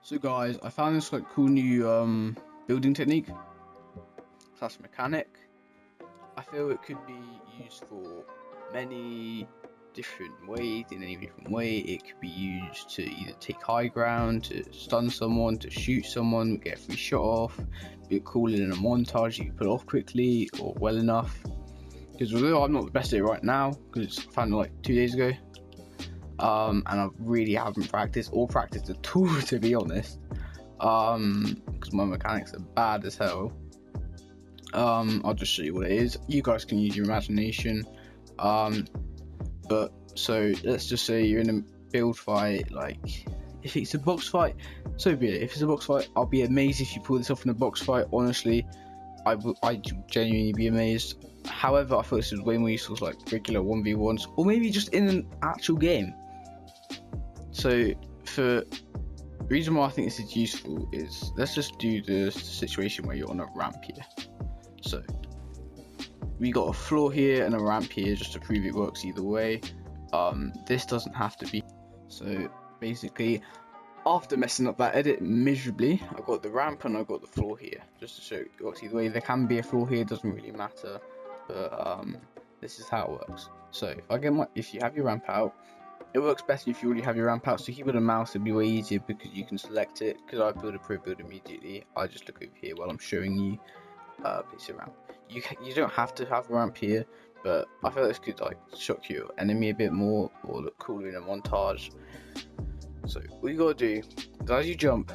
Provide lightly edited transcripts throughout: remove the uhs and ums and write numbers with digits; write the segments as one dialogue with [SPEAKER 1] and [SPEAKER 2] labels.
[SPEAKER 1] So guys, I found this like cool new building technique. Slash mechanic. I feel it could be used for many different ways. In any different way, it could be used to either take high ground, to stun someone, to shoot someone, get a free shot off. Be cool in a montage you can put off quickly or well enough. Because although I'm not the best at it right now, because I found it like 2 days ago, and I really haven't practiced at all to be honest, because my mechanics are bad as hell. I'll just show you what it is. You guys can use your imagination. But so let's just say you're in a build fight. Like, if it's a box fight, so be it. If it's a box fight, I'll be amazed if you pull this off in a box fight. Honestly, I'd genuinely be amazed. However, I thought this was way more useful like regular 1v1s, or maybe just in an actual game. So for the reason why I think this is useful is, let's just do the situation where you're on a ramp here. So we got a floor here and a ramp here, just to prove it works either way. This doesn't have to be. So basically, after messing up that edit miserably, I got the ramp and I got the floor here, just to show it works either way. There can be a floor here, doesn't really matter, but this is how it works. So if you have your ramp out, it works best if you already have your ramp out. So keyboard and mouse would be way easier because you can select it. Because I build a pro build immediately, I just look over here while I'm showing you place your ramp. You don't have to have a ramp here, but I feel this could like shock your enemy a bit more or look cooler in a montage. So what you gotta do is, as you jump,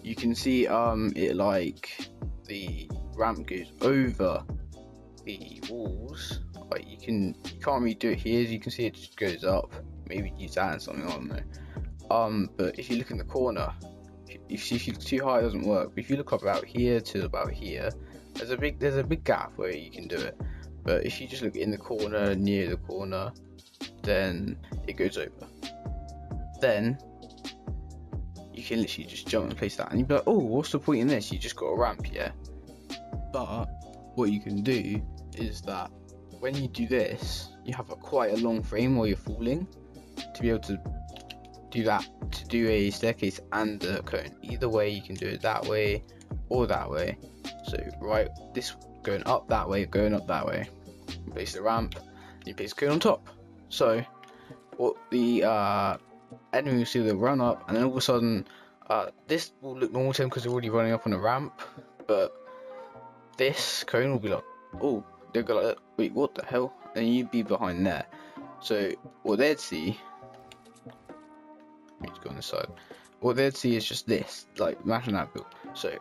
[SPEAKER 1] you can see it like the ramp goes over the walls. Like you can't really do it here. As you can see, it just goes up. Maybe use that and something, I don't know. But if you look in the corner, if you look too high, it doesn't work. But if you look up about here to about here, there's a big gap where you can do it. But if you just look in the corner, near the corner, then it goes over. Then you can literally just jump and place that, and you'd be like, oh, what's the point in this? You just got a ramp, yeah. But what you can do is that when you do this, you have quite a long frame while you're falling to be able to do that, to do a staircase and a cone. Either way, you can do it that way or that way. So right, this going up that way, going up that way. You place the ramp, and you place the cone on top. So what the enemy will see, they'll run up, and then all of a sudden, this will look normal to them because they're already running up on a ramp. But this cone will be like, oh, they'll go like, wait, what the hell? And you'd be behind there. So what they'd see, let me just go on this side. What they'd see is just this, like imagine that build. So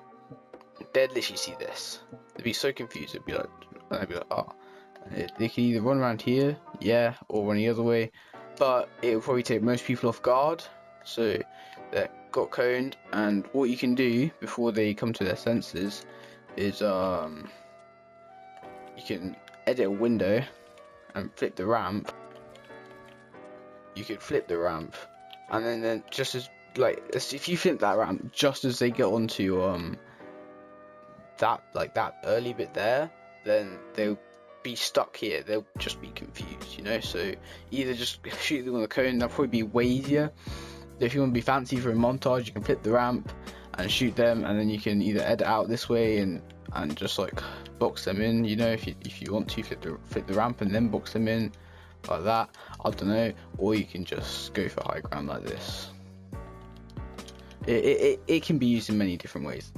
[SPEAKER 1] they'd literally see this. They'd be so confused. They'd be like, oh. They can either run around here, yeah, or run the other way. But it will probably take most people off guard. So they got coned, and what you can do before they come to their senses is you can edit a window and flip the ramp. You could flip the ramp, and then just as like if you flip that ramp just as they get onto that early bit there, then they'll be stuck here. They'll just be confused, you know. So either just shoot them on the cone. That'll probably be way easier. If you want to be fancy for a montage, you can flip the ramp and shoot them, and then you can either edit out this way and just like box them in, you know, if you want to flip the ramp and then box them in like that, I don't know. Or you can just go for high ground like this. It can be used in many different ways,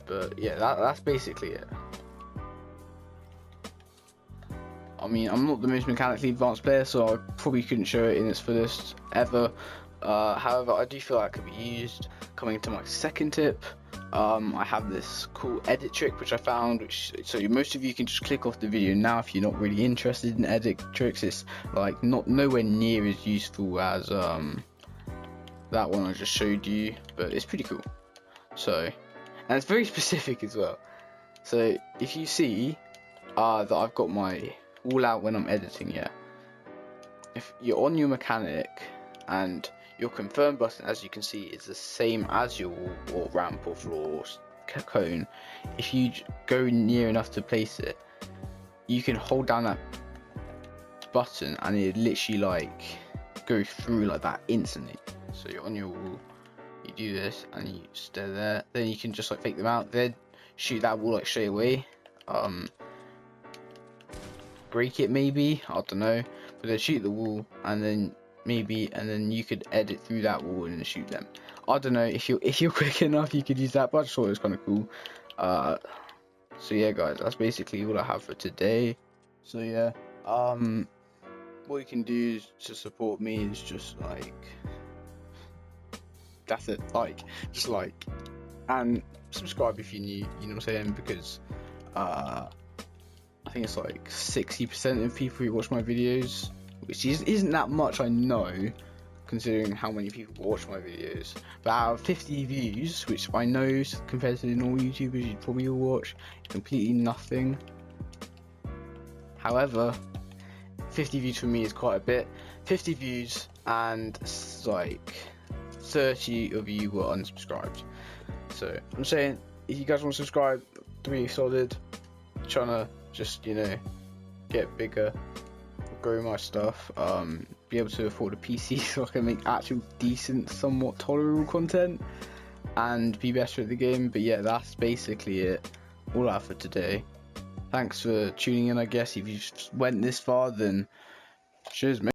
[SPEAKER 1] but yeah, that's basically it. I mean, I'm not the most mechanically advanced player, so I probably couldn't show it in its fullest ever. However, I do feel like it could be used. Coming to my second tip, I have this cool edit trick which I found, so most of you can just click off the video now if you're not really interested in edit tricks. It's like nowhere near as useful as that one I just showed you, but it's pretty cool. So, and it's very specific as well. So if you see that I've got my all out when I'm editing, yeah, if you're on your mechanic and your confirm button, as you can see, is the same as your wall or ramp or floor or cone. If you go near enough to place it, you can hold down that button and it literally like go through like that instantly. So you're on your wall, you do this, and you stay there. Then you can just like fake them out. Then shoot that wall like straight away. Break it maybe, I don't know. But then shoot the wall, and then then you could edit through that wall and then shoot them. I don't know, if you're quick enough, you could use that. But I just thought it was kind of cool. So yeah, guys, that's basically all I have for today. So yeah, what you can do to support me is just like, that's it, like, just like, and subscribe if you're new, you know what I'm saying, because I think it's like 60% of people who watch my videos, which isn't that much, I know, considering how many people watch my videos, but out of 50 views, which I know compared to the normal YouTubers you'd probably all watch, completely nothing. However, 50 views for me is quite a bit. 50 views and like 30 of you were unsubscribed. So I'm saying, if you guys want to subscribe, 3 solid, trying to just, you know, get bigger, grow my stuff, be able to afford a PC so I can make actual decent, somewhat tolerable content and be better at the game. But yeah, that's basically it, all I have for today. Thanks for tuning in. I guess if you went this far, then cheers, mate.